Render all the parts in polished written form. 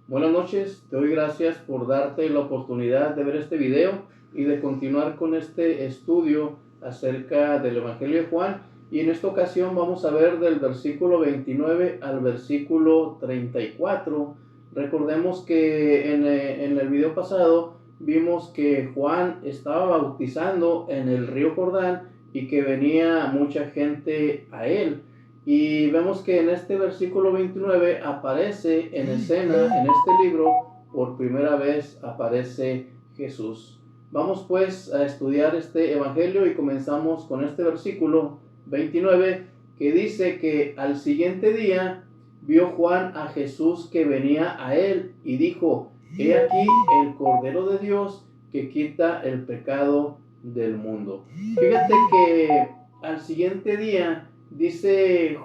Buenas noches, te doy gracias por darte la oportunidad de ver este video y de continuar con este estudio acerca del Evangelio de Juan. Y en esta ocasión vamos a ver del versículo 29 al versículo 34. Recordemos que en el video pasado vimos que Juan estaba bautizando en el río Jordán y que venía mucha gente a él. Y vemos que en este versículo 29 aparece en escena, en este libro, por primera vez aparece Jesús. Vamos pues a estudiar este evangelio y comenzamos con este versículo 29 que dice que al siguiente día vio Juan a Jesús que venía a él y dijo: He aquí el Cordero de Dios que quita el pecado del mundo. Fíjate que al siguiente día dice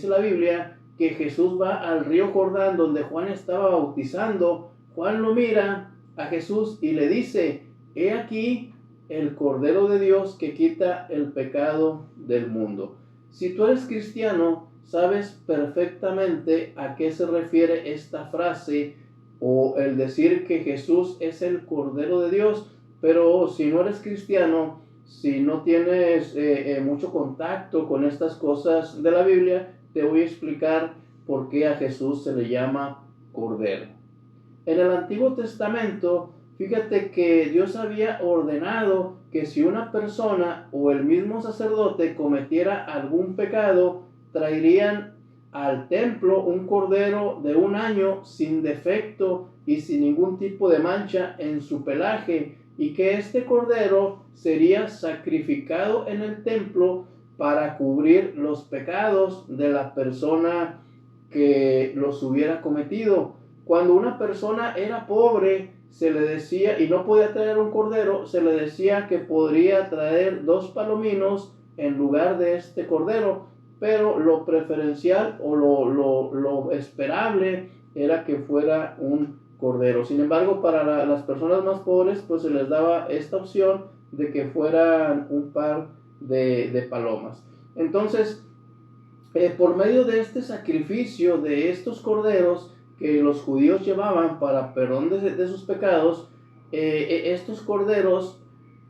la Biblia que Jesús va al río Jordán donde Juan estaba bautizando. Juan lo mira a Jesús y le dice: He aquí el Cordero de Dios que quita el pecado del mundo. Si tú eres cristiano, sabes perfectamente a qué se refiere esta frase o el decir que Jesús es el Cordero de Dios. Pero si no eres cristiano, si no tienes mucho contacto con estas cosas de la Biblia, te voy a explicar por qué a Jesús se le llama Cordero. En el Antiguo Testamento, fíjate que Dios había ordenado que si una persona o el mismo sacerdote cometiera algún pecado, traerían al templo un cordero de un año sin defecto y sin ningún tipo de mancha en su pelaje, y que este cordero sería sacrificado en el templo para cubrir los pecados de la persona que los hubiera cometido. Cuando una persona era pobre, se le decía, y no podía traer un cordero, se le decía que podría traer 2 palominos en lugar de este cordero, pero lo preferencial o lo esperable era que fuera un cordero. Sin embargo, para las personas más pobres, pues se les daba esta opción de que fueran un par de palomas. Entonces, por medio de este sacrificio de estos corderos que los judíos llevaban para perdón de sus pecados, estos corderos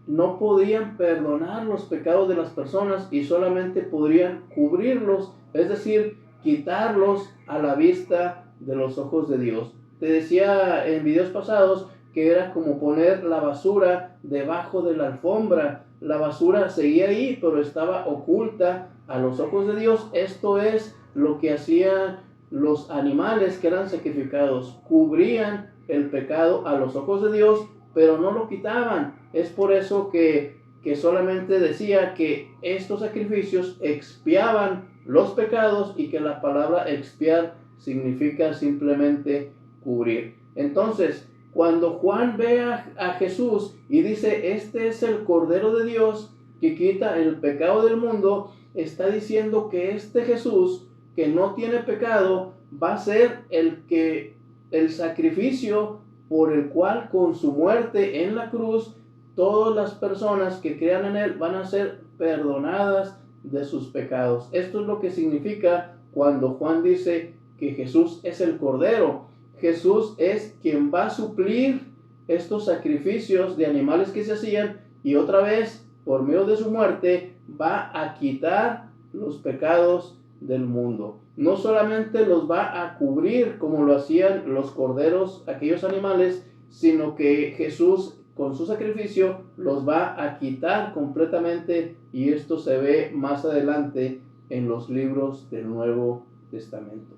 no podían perdonar los pecados de las personas y solamente podrían cubrirlos, es decir, quitarlos a la vista de los ojos de Dios. Te decía en videos pasados que era como poner la basura debajo de la alfombra. La basura seguía ahí, pero estaba oculta a los ojos de Dios. Esto es lo que hacían los animales que eran sacrificados. Cubrían el pecado a los ojos de Dios, pero no lo quitaban. Es por eso que solamente decía que estos sacrificios expiaban los pecados y que la palabra expiar significa simplemente cubrir. Entonces, cuando Juan ve a Jesús y dice: este es el Cordero de Dios que quita el pecado del mundo, está diciendo que este Jesús, que no tiene pecado, va a ser el sacrificio por el cual con su muerte en la cruz todas las personas que crean en él van a ser perdonadas de sus pecados. Esto es lo que significa cuando Juan dice que Jesús es el Cordero. Jesús es quien va a suplir estos sacrificios de animales que se hacían, y otra vez, por medio de su muerte, va a quitar los pecados del mundo. No solamente los va a cubrir como lo hacían los corderos, aquellos animales, sino que Jesús con su sacrificio los va a quitar completamente, y esto se ve más adelante en los libros del Nuevo Testamento.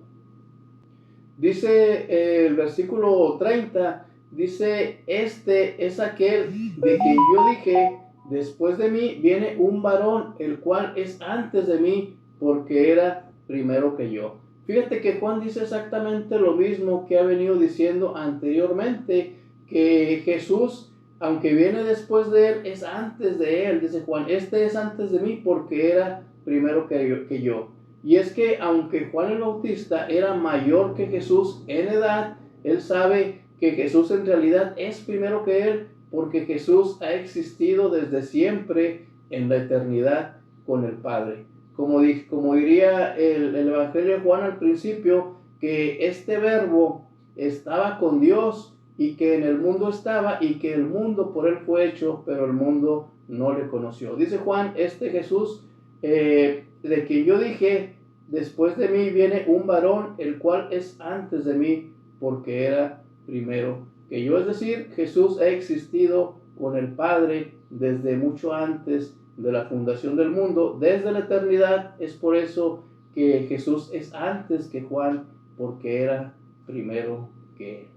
Dice el versículo 30, dice: este es aquel de quien yo dije: después de mí viene un varón, el cual es antes de mí, porque era primero que yo. Fíjate que Juan dice exactamente lo mismo que ha venido diciendo anteriormente, que Jesús, aunque viene después de él, es antes de él. Dice Juan: este es antes de mí porque era primero que yo. Y es que aunque Juan el Bautista era mayor que Jesús en edad, él sabe que Jesús en realidad es primero que él, porque Jesús ha existido desde siempre en la eternidad con el Padre. Como diría el Evangelio de Juan al principio, que este verbo estaba con Dios y que en el mundo estaba y que el mundo por él fue hecho, pero el mundo no le conoció. Dice Juan, este Jesús, de quien yo dije, después de mí viene un varón, el cual es antes de mí, porque era primero que yo. Es decir, Jesús ha existido con el Padre desde mucho antes de la fundación del mundo, desde la eternidad. Es por eso que Jesús es antes que Juan, porque era primero que él.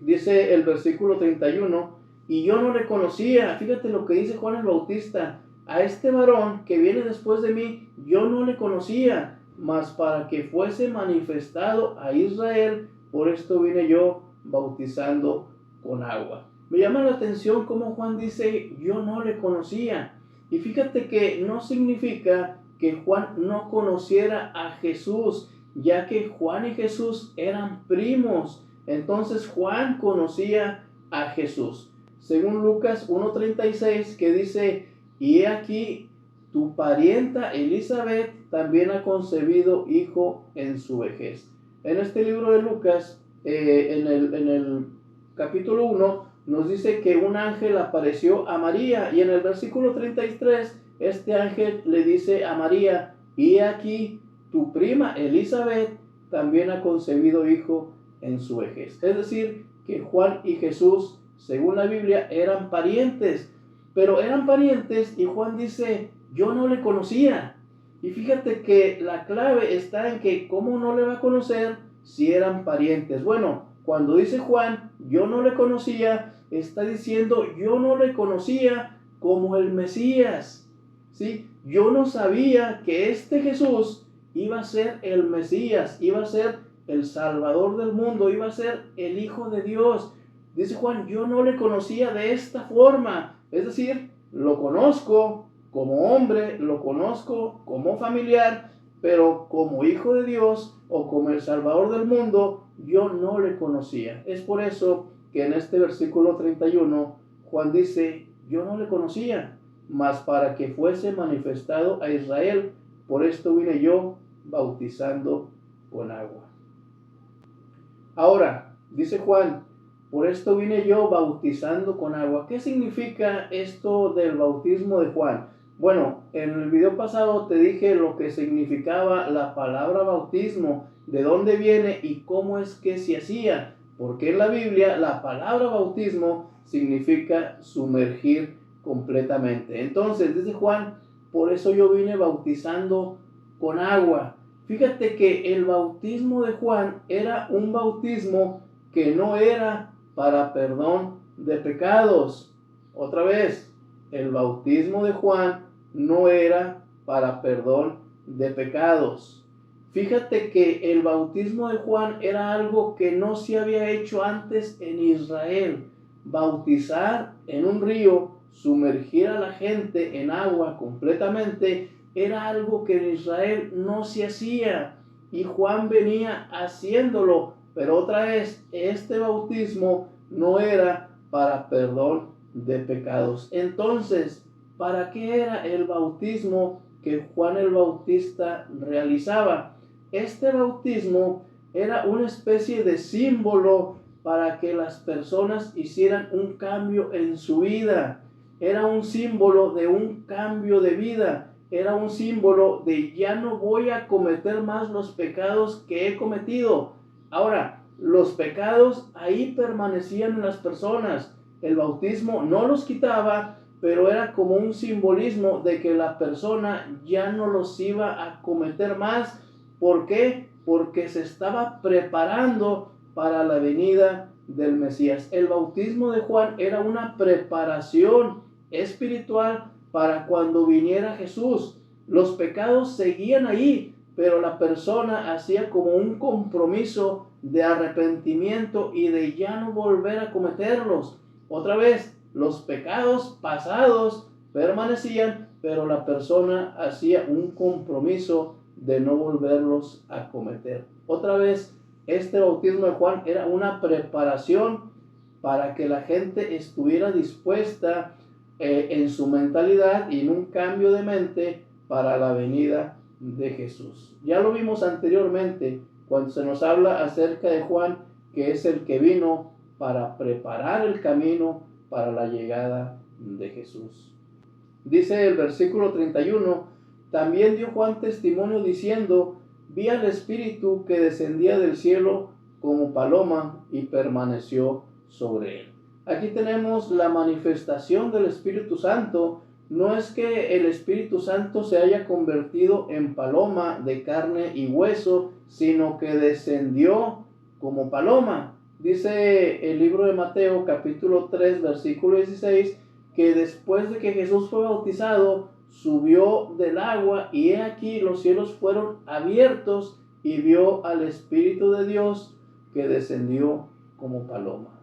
Dice el versículo 31, y yo no le conocía. Fíjate lo que dice Juan el Bautista: a este varón que viene después de mí, yo no le conocía, mas para que fuese manifestado a Israel, por esto vine yo bautizando con agua. Me llama la atención cómo Juan dice, yo no le conocía. Y fíjate que no significa que Juan no conociera a Jesús, ya que Juan y Jesús eran primos. Entonces Juan conocía a Jesús. Según Lucas 1:36, que dice, y he aquí, tu parienta Elizabeth también ha concebido hijo en su vejez. En este libro de Lucas, en el capítulo 1, nos dice que un ángel apareció a María, y en el versículo 33, este ángel le dice a María, y he aquí, tu prima Elizabeth también ha concebido hijo en su vejez. Es decir, que Juan y Jesús, según la Biblia, eran parientes, pero eran parientes y Juan dice, yo no le conocía. Y fíjate que la clave está en que cómo no le va a conocer si eran parientes. Bueno, cuando dice Juan, yo no le conocía, está diciendo, yo no le conocía como el Mesías, ¿sí? Yo no sabía que este Jesús iba a ser el Mesías, iba a ser el Salvador del mundo, iba a ser el Hijo de Dios. Dice Juan, yo no le conocía de esta forma. Es decir, lo conozco como hombre, lo conozco como familiar, pero como Hijo de Dios o como el Salvador del mundo, yo no le conocía. Es por eso que en este versículo 31, Juan dice, yo no le conocía, mas para que fuese manifestado a Israel, por esto vine yo bautizando con agua. Ahora, dice Juan, por esto vine yo bautizando con agua. ¿Qué significa esto del bautismo de Juan? Bueno, en el video pasado te dije lo que significaba la palabra bautismo, de dónde viene y cómo es que se hacía. Porque en la Biblia la palabra bautismo significa sumergir completamente. Entonces, dice Juan, por eso yo vine bautizando con agua. Fíjate que el bautismo de Juan era un bautismo que no era para perdón de pecados. Otra vez, el bautismo de Juan no era para perdón de pecados. Fíjate que el bautismo de Juan era algo que no se había hecho antes en Israel. Bautizar en un río, sumergir a la gente en agua completamente, era algo que en Israel no se hacía. Y Juan venía haciéndolo. Pero otra vez, este bautismo no era para perdón de pecados. Entonces, ¿para qué era el bautismo que Juan el Bautista realizaba? Este bautismo era una especie de símbolo para que las personas hicieran un cambio en su vida. Era un símbolo de un cambio de vida. Era un símbolo de ya no voy a cometer más los pecados que he cometido. Ahora, los pecados ahí permanecían en las personas. El bautismo no los quitaba, pero era como un simbolismo de que la persona ya no los iba a cometer más. ¿Por qué? Porque se estaba preparando para la venida del Mesías. El bautismo de Juan era una preparación espiritual para cuando viniera Jesús. Los pecados seguían ahí, pero la persona hacía como un compromiso de arrepentimiento y de ya no volver a cometerlos. Otra vez, los pecados pasados permanecían, pero la persona hacía un compromiso de no volverlos a cometer. Otra vez, este bautismo de Juan era una preparación para que la gente estuviera dispuesta en su mentalidad y en un cambio de mente para la venida de Jesús. Ya lo vimos anteriormente, cuando se nos habla acerca de Juan, que es el que vino para preparar el camino para la llegada de Jesús. Dice el versículo 31, también dio Juan testimonio diciendo, vi al Espíritu que descendía del cielo como paloma y permaneció sobre él. Aquí tenemos la manifestación del Espíritu Santo. No es que el Espíritu Santo se haya convertido en paloma de carne y hueso, sino que descendió como paloma. Dice el libro de Mateo capítulo 3 versículo 16 que después de que Jesús fue bautizado, subió del agua y he aquí los cielos fueron abiertos y vio al Espíritu de Dios que descendió como paloma.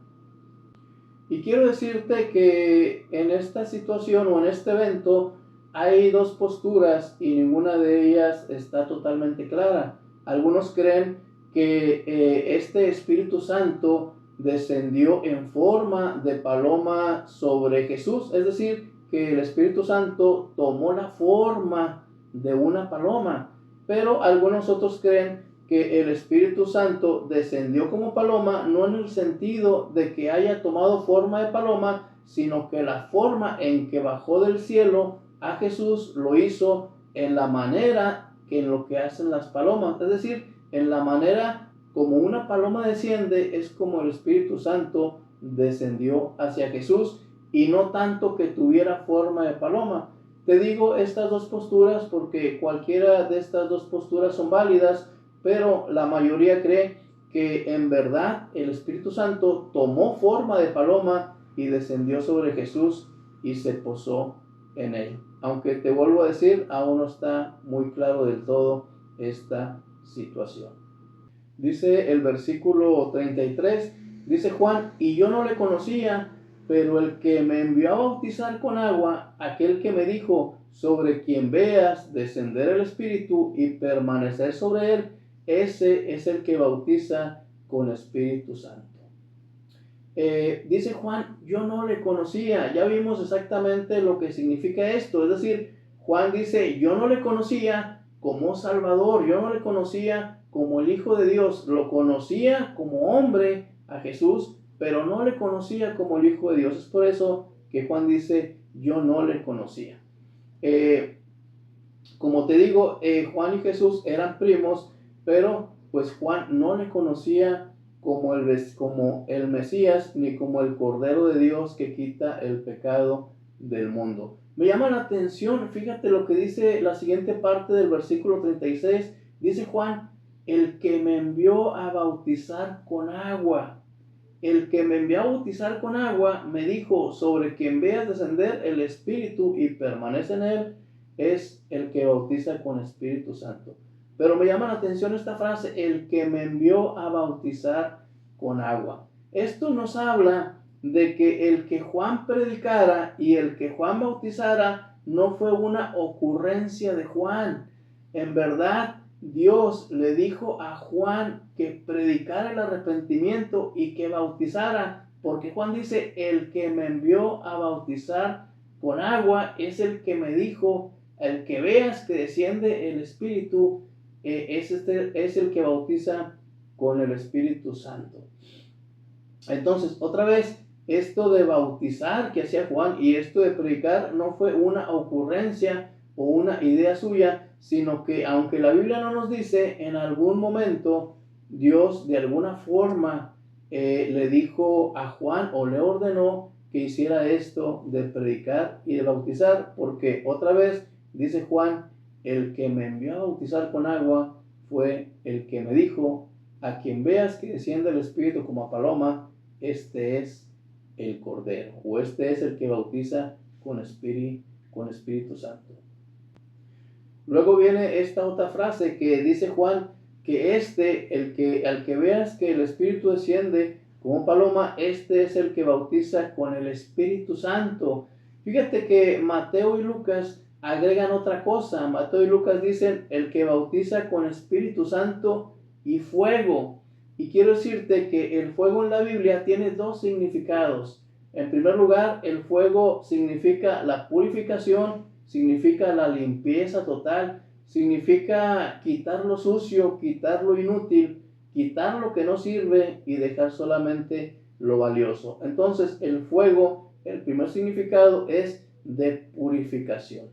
Y quiero decirte que en esta situación o en este evento hay dos posturas y ninguna de ellas está totalmente clara. Algunos creen que este Espíritu Santo descendió en forma de paloma sobre Jesús, es decir, que el Espíritu Santo tomó la forma de una paloma, pero algunos otros creen que el Espíritu Santo descendió como paloma, no en el sentido de que haya tomado forma de paloma, sino que la forma en que bajó del cielo a Jesús lo hizo en la manera que en lo que hacen las palomas, es decir, en la manera como una paloma desciende, es como el Espíritu Santo descendió hacia Jesús y no tanto que tuviera forma de paloma. Te digo estas dos posturas porque cualquiera de estas dos posturas son válidas, pero la mayoría cree que en verdad el Espíritu Santo tomó forma de paloma y descendió sobre Jesús y se posó en él. Aunque te vuelvo a decir, aún no está muy claro del todo esta situación. Dice el versículo 33, dice Juan, y yo no le conocía, pero el que me envió a bautizar con agua, aquel que me dijo, sobre quien veas descender el Espíritu y permanecer sobre él, ese es el que bautiza con Espíritu Santo. Dice Juan, yo no le conocía. Ya vimos exactamente lo que significa esto. Es decir, Juan dice, yo no le conocía como Salvador, yo no le conocía como el Hijo de Dios. Lo conocía como hombre a Jesús, pero no le conocía como el Hijo de Dios. Es por eso que Juan dice, yo no le conocía. Como te digo, Juan y Jesús eran primos, pero pues Juan no le conocía como el Mesías ni como el Cordero de Dios que quita el pecado del mundo. Me llama la atención, fíjate lo que dice la siguiente parte del versículo 36. Dice Juan, el que me envió a bautizar con agua. El que me envió a bautizar con agua me dijo, sobre quien veas descender el Espíritu y permanece en él, es el que bautiza con Espíritu Santo. Pero me llama la atención esta frase, el que me envió a bautizar con agua. Esto nos habla de que el que Juan predicara y el que Juan bautizara no fue una ocurrencia de Juan. En verdad, Dios le dijo a Juan que predicara el arrepentimiento y que bautizara, porque Juan dice, el que me envió a bautizar con agua es el que me dijo, el que veas que desciende el Espíritu, es el que bautiza con el Espíritu Santo. Entonces, otra vez, esto de bautizar que hacía Juan y esto de predicar no fue una ocurrencia o una idea suya, sino que aunque la Biblia no nos dice, en algún momento Dios de alguna forma le dijo a Juan o le ordenó que hiciera esto de predicar y de bautizar, porque otra vez dice Juan, el que me envió a bautizar con agua fue el que me dijo, a quien veas que desciende el Espíritu como a paloma, este es el Cordero, o este es el que bautiza con Espíritu Santo. Luego viene esta otra frase que dice Juan, que al que veas que el Espíritu desciende como paloma, este es el que bautiza con el Espíritu Santo. Fíjate que Mateo y Lucas agregan otra cosa. Mateo y Lucas dicen el que bautiza con Espíritu Santo y fuego. Y quiero decirte que el fuego en la Biblia tiene dos significados. En primer lugar, el fuego significa la purificación, significa la limpieza total, significa quitar lo sucio, quitar lo inútil, quitar lo que no sirve y dejar solamente lo valioso. Entonces, el fuego, el primer significado es de purificación.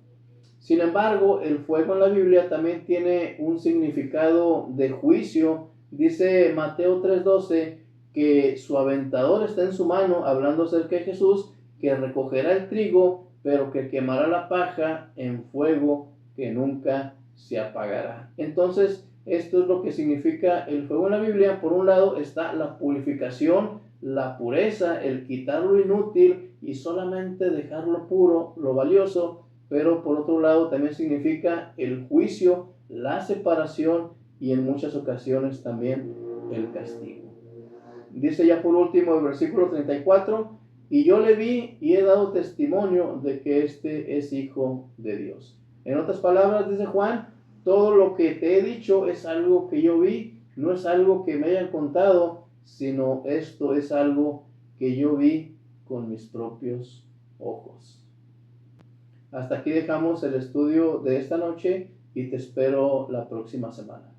Sin embargo, el fuego en la Biblia también tiene un significado de juicio. Dice Mateo 3:12 que su aventador está en su mano, hablando acerca de Jesús, que recogerá el trigo, pero que quemará la paja en fuego que nunca se apagará. Entonces, esto es lo que significa el fuego en la Biblia. Por un lado está la purificación, la pureza, el quitar lo inútil y solamente dejar lo puro, lo valioso. Pero por otro lado también significa el juicio, la separación y en muchas ocasiones también el castigo. Dice ya por último el versículo 34, y yo le vi y he dado testimonio de que este es hijo de Dios. En otras palabras, dice Juan, todo lo que te he dicho es algo que yo vi, no es algo que me hayan contado, sino esto es algo que yo vi con mis propios ojos. Hasta aquí dejamos el estudio de esta noche y te espero la próxima semana.